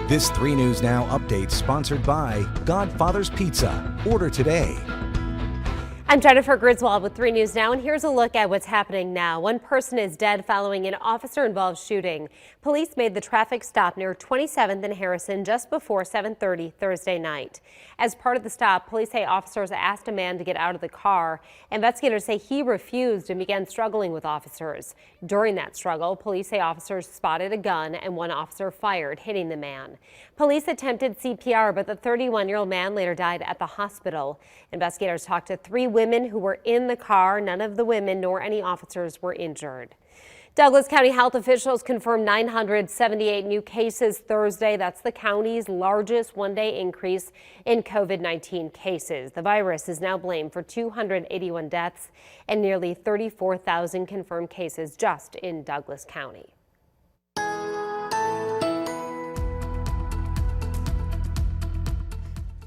This 3 News Now update sponsored by Godfather's Pizza. Order today. I'm Jennifer Griswold with 3 News Now, and here's a look at what's happening now. One person is dead following an officer-involved shooting. Police made the traffic stop near 27th and Harrison just before 7:30 Thursday night. As part of the stop, police say officers asked a man to get out of the car. Investigators say he refused and began struggling with officers. During that struggle, police say officers spotted a gun and one officer fired, hitting the man. Police attempted CPR, but the 31-year-old man later died at the hospital. Investigators talked to 3 women who were in the car. None of the women nor any officers were injured. Douglas County health officials confirmed 978 new cases Thursday. That's the county's largest one-day increase in COVID-19 cases. The virus is now blamed for 281 deaths and nearly 34,000 confirmed cases just in Douglas County.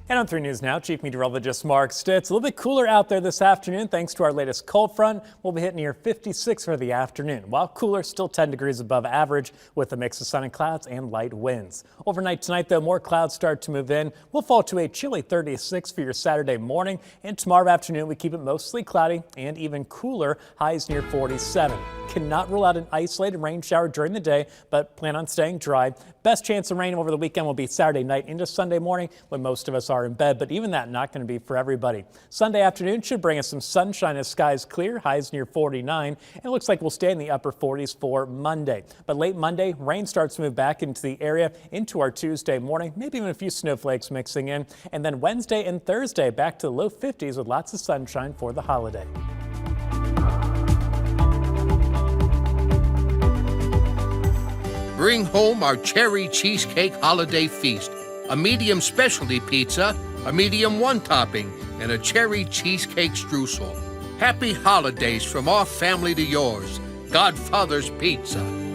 And on 3 News Now, Chief Meteorologist Mark Stitz. A little bit cooler out there this afternoon thanks to our latest cold front. We'll be hitting near 56 for the afternoon. While cooler, still 10 degrees above average with a mix of sun and clouds and light winds. Overnight tonight, though, more clouds start to move in. We'll fall to a chilly 36 for your Saturday morning. And tomorrow afternoon, we keep it mostly cloudy and even cooler, highs near 47. Cannot rule out an isolated rain shower during the day, but plan on staying dry. Best chance of rain over the weekend will be Saturday night into Sunday morning when most of us are in bed, but even that not going to be for everybody. Sunday afternoon should bring us some sunshine as skies clear, highs near 49, and it looks like we'll stay in the upper 40s for Monday. But late Monday, rain starts to move back into the area into our Tuesday morning, maybe even a few snowflakes mixing in, and then Wednesday and Thursday back to the low 50s with lots of sunshine for the holiday. Bring home our cherry cheesecake holiday feast. A medium specialty pizza, a medium one topping, and a cherry cheesecake streusel. Happy holidays from our family to yours. Godfather's Pizza.